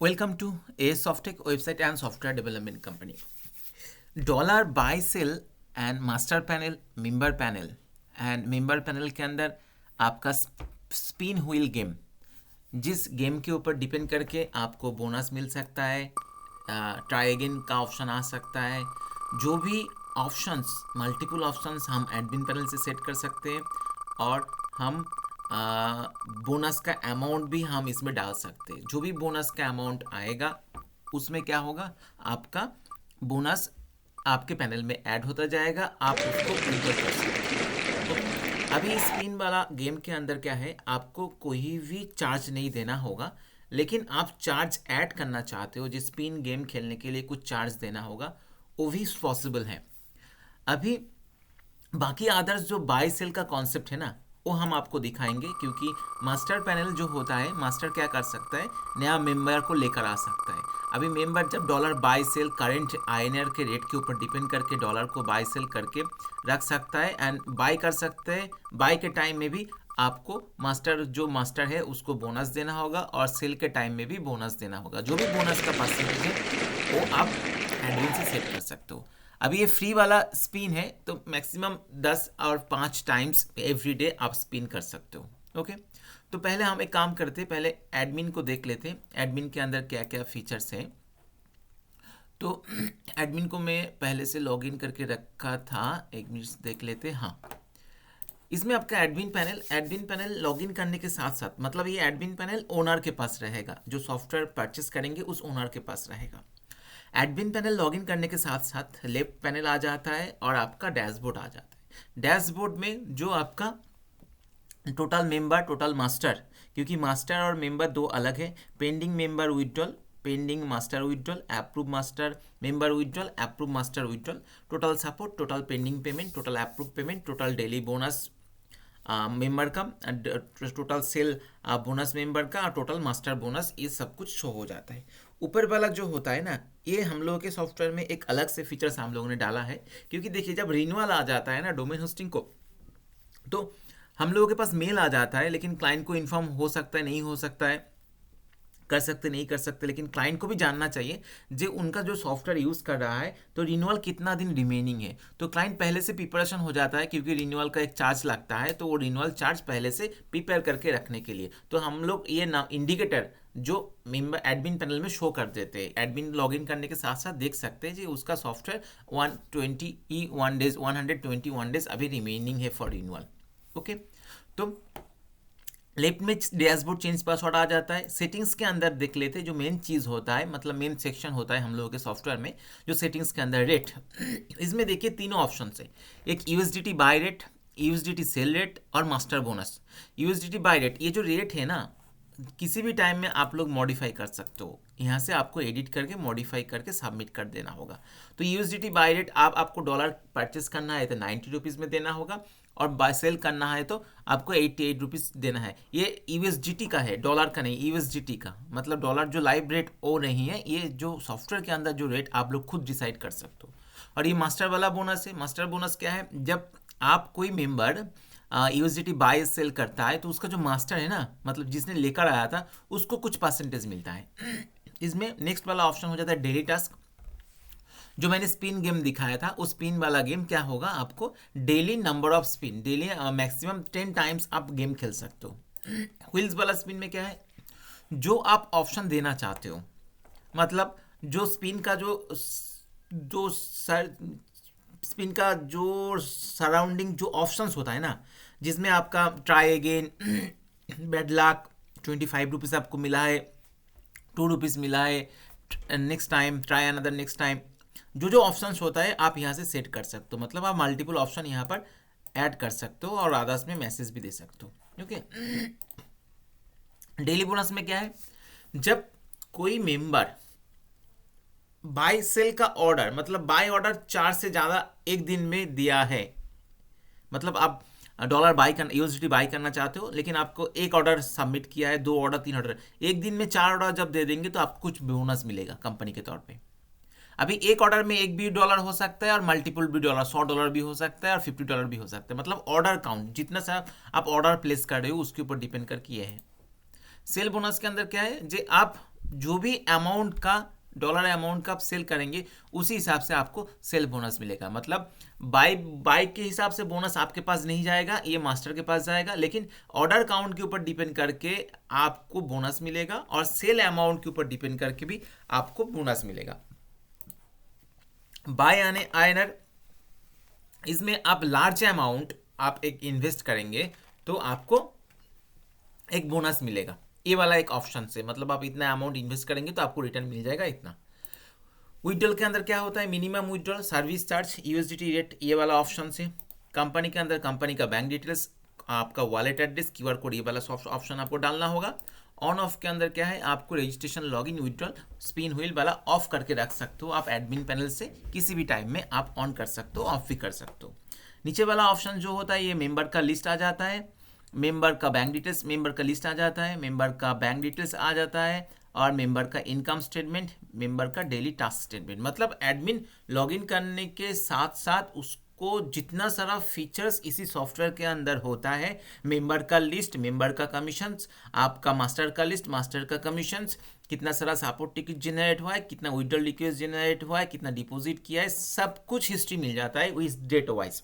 Welcome to A Softech website and software development company. Dollar buy sell and master panel member panel के अंदर आपका spin wheel game, जिस game के ऊपर depend करके आपको बोनस मिल सकता है, ट्राई अगेन का ऑप्शन आ सकता है। जो भी ऑप्शंस, मल्टीपल ऑप्शंस हम एडमिन पैनल से सेट कर सकते हैं और हम बोनस का अमाउंट भी हम इसमें डाल सकते हैं। जो भी बोनस का अमाउंट आएगा उसमें क्या होगा, आपका बोनस आपके पैनल में ऐड होता जाएगा, आप उसको ऊपर कर सकते हैं। तो अभी स्पिन वाला गेम के अंदर क्या है, आपको कोई भी चार्ज नहीं देना होगा, लेकिन आप चार्ज ऐड करना चाहते हो, जिस स्पिन गेम खेलने के लिए कुछ चार्ज देना होगा, वो भी पॉसिबल है। अभी बाकी अदर्स जो बाय सेल का कॉन्सेप्ट है ना, वो हम आपको दिखाएंगे, क्योंकि मास्टर पैनल जो होता है, मास्टर क्या कर सकता है, नया मेंबर को लेकर आ सकता है। अभी मेंबर जब dollar buy sell current INR के रेट के ऊपर डिपेंड करके डॉलर को बाय सेल करके रख सकता है एंड बाय कर सकते हैं। बाय के टाइम में भी आपको मास्टर है उसको बोनस देना होगा और सेल के टाइम में भी बोनस देना होगा। जो भी बोनस का परसेंटेज है वो आप एडमिन से सेट कर सकते हो। अभी ये फ्री वाला स्पिन है, तो मैक्सिमम 10 और 5 टाइम्स एवरी डे आप स्पिन कर सकते हो। ओके, तो पहले हम एक काम करते हैं, पहले एडमिन को देख लेते हैं, एडमिन के अंदर क्या क्या फीचर्स हैं। तो एडमिन को मैं पहले से लॉगिन करके रखा था, एक मिनट देख लेते हैं। हाँ, इसमें आपका एडमिन पैनल लॉगिन करने के साथ साथ, मतलब ये एडमिन पैनल ओनर के पास रहेगा, जो सॉफ्टवेयर परचेस करेंगे उस ओनर के पास रहेगा। एडमिन पैनल लॉगिन करने के साथ साथ लेफ्ट पैनल आ जाता है और आपका डैशबोर्ड आ जाता है। डैशबोर्ड में जो आपका टोटल मेंबर, टोटल मास्टर, क्योंकि मास्टर और मेंबर दो अलग है, pending member withdrawal, pending master withdrawal, approve master member withdrawal, approve master withdrawal, total support, total pending payment, total approve payment, total daily bonus member का, total sale bonus member का और total master bonus, ये सब कुछ show हो जाता है। ऊपर वाला जो होता है ना, ये हम लोगों के सॉफ्टवेयर में एक अलग से फीचर्स हम लोगों ने डाला है, क्योंकि देखिए जब रिन्यूअल आ जाता है ना डोमेन होस्टिंग को, तो हम लोगों के पास मेल आ जाता है, लेकिन क्लाइंट को इन्फॉर्म हो सकता है, नहीं हो सकता है, कर सकते नहीं कर सकते, लेकिन क्लाइंट को भी जानना चाहिए जो उनका जो सॉफ्टवेयर यूज़ कर रहा है तो रिन्यूअल कितना दिन रिमेनिंग है। तो क्लाइंट पहले से प्रिपरेशन हो जाता है, क्योंकि रिन्यूअल का एक चार्ज लगता है, तो वो रिन्यूअल चार्ज पहले से प्रिपेयर करके रखने के लिए, तो हम लोग ये ना इंडिकेटर जो मेंबर एडमिन पैनल में शो कर देते हैं, एडमिन लॉगिन करने के साथ साथ देख सकते हैं जी उसका सॉफ्टवेयर 121 डेज अभी रिमेनिंग है फॉर रिन्यूअल। ओके, तो लेफ्ट में डैशबोर्ड चेंज पासवर्ड आ जाता है। सेटिंग्स के अंदर देख लेते हैं, जो मेन चीज़ होता है, मतलब मेन सेक्शन होता है हम लोगों के सॉफ्टवेयर में, जो सेटिंग्स के अंदर रेट, इसमें देखिए तीनों ऑप्शन है, एक USDT buy rate, USDT sell rate और master bonus. USDT buy rate, ये जो रेट है ना, किसी भी टाइम में आप लोग मॉडिफाई कर सकते हो, यहाँ से आपको एडिट करके मॉडिफाई करके सबमिट कर देना होगा। तो यूएसडीटी बाय रेट, आपको डॉलर परचेस करना है तो 90 रुपीज़ में देना होगा, और बाय सेल करना है तो आपको 88 रुपीज़ देना है। ये यूएसडीटी का है, डॉलर का नहीं, यूएसडीटी का, मतलब डॉलर जो लाइव रेट वो नहीं है, ये जो सॉफ्टवेयर के अंदर जो रेट आप लोग खुद डिसाइड कर सकते हो। और ये मास्टर वाला बोनस है। मास्टर बोनस क्या है, जब आप कोई मेंबर यूएसडीटी बाय सेल करता है तो उसका जो मास्टर है ना, मतलब जिसने लेकर आया था, उसको कुछ परसेंटेज मिलता है। इसमें नेक्स्ट वाला ऑप्शन हो जाता है डेली टास्क। जो मैंने स्पिन गेम दिखाया था, उस स्पिन वाला गेम क्या होगा, आपको daily number off spin, daily maximum 10 times आप गेम खेल सकते हो। व्हील्स वाला स्पिन में क्या है, जो आप ऑप्शन देना चाहते हो, मतलब जो स्पिन का जो सर स्पिन का जो सराउंडिंग जो ऑप्शंस होता है ना, जिसमें आपका try again, bad luck, 25 rupees आपको मिला है, 2 रुपीज़ मिला है, next time try another, next time, जो जो ऑप्शंस होता है आप यहाँ से सेट कर सकते हो, मतलब आप मल्टीपल ऑप्शन यहाँ पर ऐड कर सकते हो और अदर्स में मैसेज भी दे सकते हो। ओके, डेली बोनस में क्या है, जब कोई मेंबर बाय सेल का ऑर्डर, मतलब बाय ऑर्डर 4 से ज़्यादा एक दिन में दिया है, मतलब आप डॉलर बाई करना, यूएसडीटी बाई करना चाहते हो, लेकिन आपको एक ऑर्डर सबमिट किया है, 2 ऑर्डर, 3 ऑर्डर, एक दिन में 4 ऑर्डर जब दे देंगे तो आपको कुछ बोनस मिलेगा कंपनी के तौर पे। अभी एक ऑर्डर में एक भी डॉलर हो सकता है और मल्टीपल भी डॉलर, $100 भी हो सकता है और $50 भी हो सकता है, मतलब ऑर्डर काउंट, जितना सा आप ऑर्डर प्लेस कर रहे हो उसके ऊपर डिपेंड करके ये है। सेल बोनस के अंदर क्या है, जो आप जो भी अमाउंट का डॉलर अमाउंट का आप सेल करेंगे उसी हिसाब से आपको सेल बोनस मिलेगा। मतलब बाय के हिसाब से बोनस आपके पास नहीं जाएगा, ये मास्टर के पास जाएगा, लेकिन ऑर्डर काउंट के ऊपर डिपेंड करके आपको बोनस मिलेगा और सेल अमाउंट के ऊपर डिपेंड करके भी आपको बोनस मिलेगा। बाय आयनर, इसमें आप लार्ज अमाउंट आप एक इन्वेस्ट करेंगे तो आपको एक बोनस मिलेगा, ये वाला एक ऑप्शन से, मतलब आप इतना अमाउंट इन्वेस्ट करेंगे तो आपको रिटर्न मिल जाएगा इतना। विड्रॉल के अंदर क्या होता है, minimum withdrawal, service charge, USDT rate, ये वाला ऑप्शन से। कंपनी के अंदर कंपनी का बैंक डिटेल्स, आपका वॉलेट एड्रेस, क्यूआर कोड, ये वाला ऑप्शन आपको डालना होगा। ऑन ऑफ के अंदर क्या है, आपको registration, login, withdrawal, spin wheel वाला ऑफ करके रख सकते हो आप एडमिन पैनल से, किसी भी टाइम में आप ऑन कर सकते हो, ऑफ भी कर सकते हो। नीचे वाला ऑप्शन जो होता है ये मेंबर का लिस्ट आ जाता है, मेंबर का बैंक डिटेल्स, मेंबर का लिस्ट आ जाता है, मेंबर का बैंक डिटेल्स आ जाता है, और मेंबर का इनकम स्टेटमेंट, मेंबर का डेली टास्क स्टेटमेंट। मतलब एडमिन लॉगिन करने के साथ साथ उसको जितना सारा फीचर्स इसी सॉफ्टवेयर के अंदर होता है, मेंबर का लिस्ट, मेंबर का कमीशंस, आपका मास्टर का लिस्ट, मास्टर का कमीशंस, कितना सारा सपोर्ट टिकट जनरेट हुआ है, कितना विड्रॉल रिक्वेस्ट जनरेट हुआ है, कितना डिपॉजिट किया है, सब कुछ हिस्ट्री मिल जाता है इस डेट वाइज।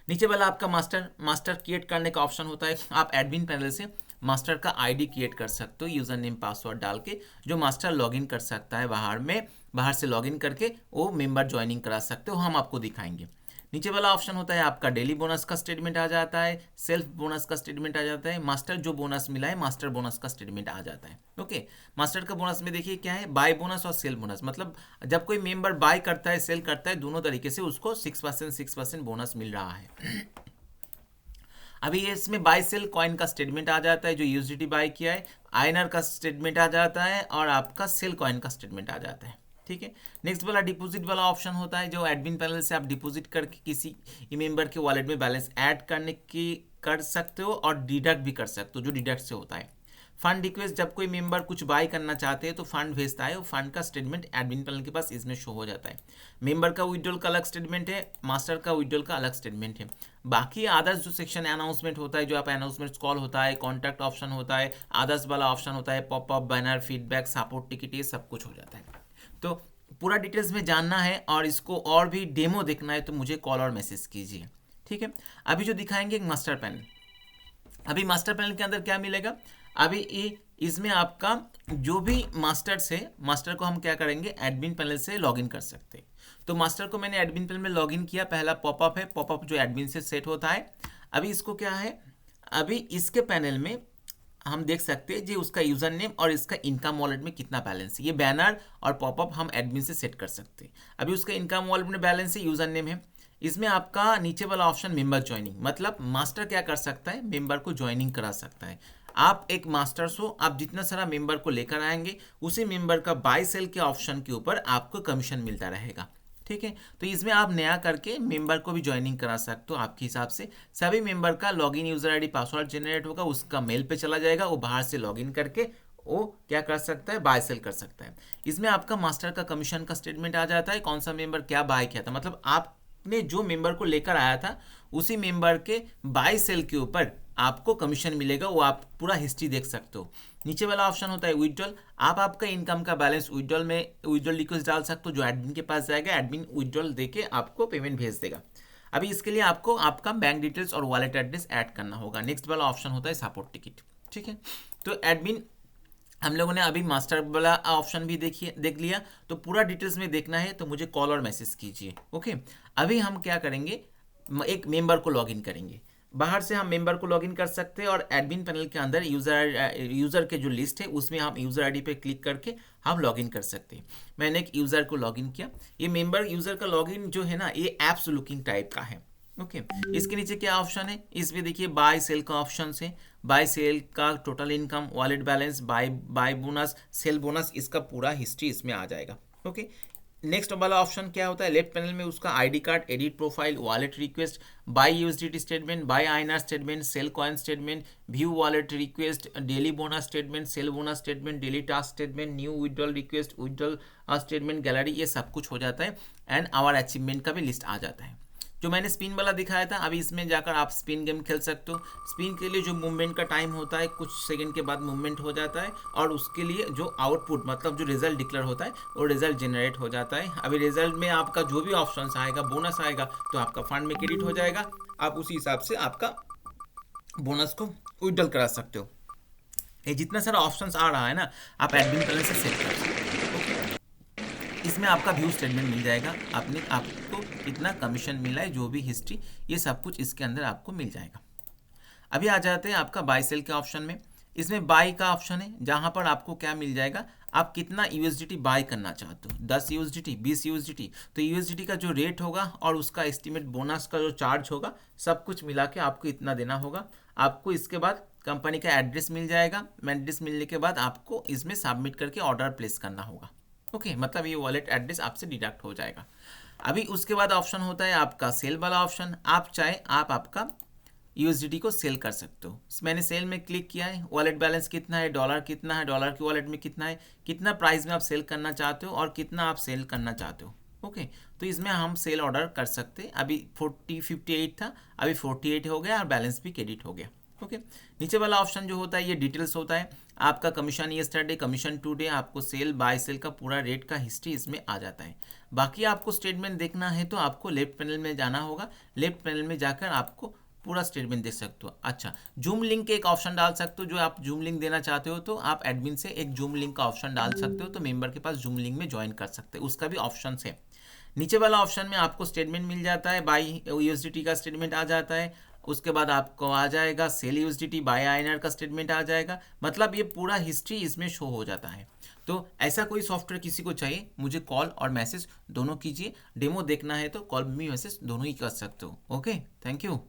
नीचे वाला आपका मास्टर क्रिएट करने का ऑप्शन होता है, आप एडमिन पैनल से मास्टर का आईडी क्रिएट कर सकते हो यूज़र नेम पासवर्ड डाल के, जो मास्टर लॉगिन कर सकता है बाहर से लॉगिन करके वो मेंबर ज्वाइनिंग करा सकते हो, हम आपको दिखाएंगे। नीचे वाला ऑप्शन होता है आपका डेली बोनस का स्टेटमेंट आ जाता है, सेल्फ बोनस का स्टेटमेंट आ जाता है, मास्टर जो बोनस मिला है मास्टर बोनस का स्टेटमेंट आ जाता है। ओके, मास्टर का बोनस में देखिए क्या है, बाय बोनस और सेल बोनस, मतलब जब कोई मेंबर बाय करता है, सेल करता है, दोनों तरीके से उसको 6% बोनस मिल रहा है। अभी ये इसमें बाय सेल कॉइन का स्टेटमेंट आ जाता है, जो यूएसडीटी बाय किया है, आईएनआर का स्टेटमेंट आ जाता है, और आपका सेल कॉइन का स्टेटमेंट आ जाता है। ठीक है, नेक्स्ट वाला डिपॉजिट वाला ऑप्शन होता है, जो एडमिन पैनल से आप डिपॉजिट करके किसी मेंबर के वॉलेट में बैलेंस ऐड कर सकते हो और डिडक्ट भी कर सकते हो, जो डिडक्ट से होता है। फंड रिक्वेस्ट, जब कोई मेंबर कुछ बाय करना चाहते हैं तो फंड भेजता है, वो फंड का स्टेटमेंट एडमिन पैनल के पास इसमें शो हो जाता है। मेंबर का विड्रॉल का अलग स्टेटमेंट है, मास्टर का विड्रॉल का अलग स्टेटमेंट है। बाकी अदर्स जो सेक्शन अनाउंसमेंट होता है, जो आप अनाउंसमेंट कॉल होता है, कॉन्टैक्ट ऑप्शन होता है, अदर्स वाला ऑप्शन होता है, popup, banner, feedback, support ticket, ये सब कुछ हो जाता है। तो पूरा डिटेल्स में जानना है और इसको और भी डेमो देखना है तो मुझे कॉल और मैसेज कीजिए। ठीक है, अभी जो दिखाएंगे एक मास्टर पैनल। अभी मास्टर पैनल के अंदर क्या मिलेगा, अभी इसमें आपका जो भी मास्टर्स है, मास्टर को हम क्या करेंगे, एडमिन पैनल से लॉगिन कर सकते हैं। तो मास्टर को मैंने एडमिन पैनल में लॉगिन किया, पहला पॉपअप है, पॉपअप जो एडमिन से सेट होता है। अभी इसको क्या है, अभी इसके पैनल में हम देख सकते हैं जी उसका यूज़र नेम और इसका इनकम वॉलेट में कितना बैलेंस है। ये बैनर और पॉपअप हम एडमिन से सेट कर सकते हैं। अभी उसका इनकम वॉलेट में बैलेंस है, यूज़र नेम है। इसमें आपका नीचे वाला ऑप्शन मेंबर ज्वाइनिंग, मतलब मास्टर क्या कर सकता है, मेंबर को ज्वाइनिंग करा सकता है। आप एक मास्टर्स हो, आप जितना सारा मेंबर को लेकर आएंगे उसी मेंबर का बाय सेल के ऑप्शन के ऊपर आपको कमीशन मिलता रहेगा। ठीक है, तो इसमें आप नया करके मेंबर को भी ज्वाइनिंग करा सकते हो आपके हिसाब से। सभी मेंबर का login user ID password generate होगा, उसका मेल पे चला जाएगा, वो बाहर से लॉगिन करके वो क्या कर सकता है, बाय सेल कर सकता है। इसमें आपका मास्टर का कमीशन का स्टेटमेंट आ जाता है, कौन सा मेंबर क्या बाय किया था, मतलब आपने जो मेंबर को लेकर आया था उसी मेंबर के बाय सेल के ऊपर आपको कमीशन मिलेगा, वो आप पूरा हिस्ट्री देख सकते हो। नीचे वाला ऑप्शन होता है विड्रॉल, आप आपका इनकम का बैलेंस विड्रॉल में विड्रॉल रिक्वेस्ट डाल सकते हो, जो एडमिन के पास जाएगा, एडमिन विड्रॉल देके आपको पेमेंट भेज देगा। अभी इसके लिए आपको आपका बैंक डिटेल्स और वॉलेट एड्रेस ऐड करना होगा। नेक्स्ट वाला ऑप्शन होता है सपोर्ट टिकट। ठीक है, तो एडमिन हम लोगों ने अभी मास्टर वाला ऑप्शन भी देख लिया, तो पूरा डिटेल्स में देखना है तो मुझे कॉल और मैसेज कीजिए। ओके, अभी हम क्या करेंगे, एक मेंबर को लॉगिन करेंगे। बाहर से हम मेंबर को लॉगिन कर सकते हैं और एडमिन पैनल के अंदर यूज़र के जो लिस्ट है उसमें हम यूज़र आईडी पे क्लिक करके हम लॉगिन कर सकते हैं। मैंने एक यूज़र को लॉगिन किया। ये मेंबर यूज़र का लॉगिन जो है ना, ये एप्स लुकिंग टाइप का है। ओके, इसके नीचे क्या ऑप्शन है, इसमें देखिए बाय सेल का ऑप्शन है। बाय सेल का total income, wallet balance, buy bonus, sell bonus, इसका पूरा हिस्ट्री इसमें आ जाएगा। ओके, नेक्स्ट वाला ऑप्शन क्या होता है, लेफ्ट पैनल में उसका ID card, edit profile, wallet request, buy USDT statement, buy INR statement, sell coin statement, view wallet request, daily bonus statement, sell bonus statement, daily task statement, new withdrawal request, withdrawal statement, gallery, ये सब कुछ हो जाता है। And our achievement का भी list आ जाता है। जो मैंने स्पिन वाला दिखाया था, अभी इसमें जाकर आप स्पिन गेम खेल सकते हो। स्पिन के लिए जो मूवमेंट का टाइम होता है, कुछ सेकंड के बाद मूवमेंट हो जाता है, और उसके लिए जो आउटपुट मतलब जो रिजल्ट डिक्लेयर होता है वो रिजल्ट जनरेट हो जाता है। अभी रिजल्ट में आपका जो भी ऑप्शन आएगा, बोनस आएगा, तो आपका फंड में क्रेडिट हो जाएगा। आप उसी हिसाब से आपका बोनस को विड्रॉल करा सकते हो। ये जितना सारा ऑप्शंस आ रहा है ना, आप एडमिन पैनल से सेट कर सकते हो। ओके, इसमें आपका व्यू स्टेटमेंट मिल जाएगा, आपने आपको कितना कमीशन मिला है, जो भी हिस्ट्री, ये सब कुछ इसके अंदर आपको मिल जाएगा। अभी आ जाते हैं आपका बाय सेल के ऑप्शन में। इसमें बाय का ऑप्शन है, जहां पर आपको क्या मिल जाएगा, आप कितना यूएसडीटी बाय करना चाहते हो, 10 यूएसडीटी, 20 यूएसडीटी, तो यूएसडीटी का जो रेट होगा और उसका एस्टिमेट बोनस का जो चार्ज होगा, सब कुछ मिला के आपको इतना देना होगा। आपको इसके बाद कंपनी का एड्रेस मिल जाएगा। एड्रेस मिलने के बाद आपको इसमें सबमिट करके ऑर्डर प्लेस करना होगा। ओके, मतलब ये वॉलेट एड्रेस आपसे डिडक्ट हो जाएगा। अभी उसके बाद ऑप्शन होता है आपका सेल वाला ऑप्शन। आप चाहे आप आपका यूएसडीटी को सेल कर सकते हो। मैंने सेल में क्लिक किया है, वॉलेट बैलेंस कितना है, डॉलर कितना है, डॉलर की वॉलेट में कितना है, कितना प्राइस में आप सेल करना चाहते हो और कितना आप सेल करना चाहते हो। ओके, तो इसमें हम सेल ऑर्डर कर सकते हैं। अभी 58 था, अभी 48 हो गया और बैलेंस भी क्रेडिट हो गया। ओके, नीचे वाला ऑप्शन जो होता है ये डिटेल्स होता है। आपका कमीशन यस्टरडे, कमीशन टुडे, आपको सेल बाय सेल का पूरा रेट का हिस्ट्री इसमें आ जाता है। बाकी आपको स्टेटमेंट देखना है तो आपको लेफ्ट पैनल में जाना होगा। लेफ्ट पैनल में जाकर आपको पूरा स्टेटमेंट देख सकते हो। अच्छा, जूम लिंक के एक ऑप्शन डाल सकते हो। जो आप जूम लिंक देना चाहते हो तो आप एडमिन से एक जूम लिंक का ऑप्शन डाल सकते हो, तो मेंबर के पास जूम लिंक में ज्वाइन कर सकते हो, उसका भी ऑप्शन है। नीचे वाला ऑप्शन में आपको स्टेटमेंट मिल जाता है, बाय यूएसडीटी का स्टेटमेंट आ जाता है। उसके बाद आपको आ जाएगा सेल यूएसडीटी, बाय आईएनआर का स्टेटमेंट आ जाएगा। मतलब ये पूरा हिस्ट्री इसमें शो हो जाता है। तो ऐसा कोई सॉफ्टवेयर किसी को चाहिए, मुझे कॉल और मैसेज दोनों कीजिए। डेमो देखना है तो कॉल भी मैसेज दोनों ही कर सकते हो। Okay, thank you.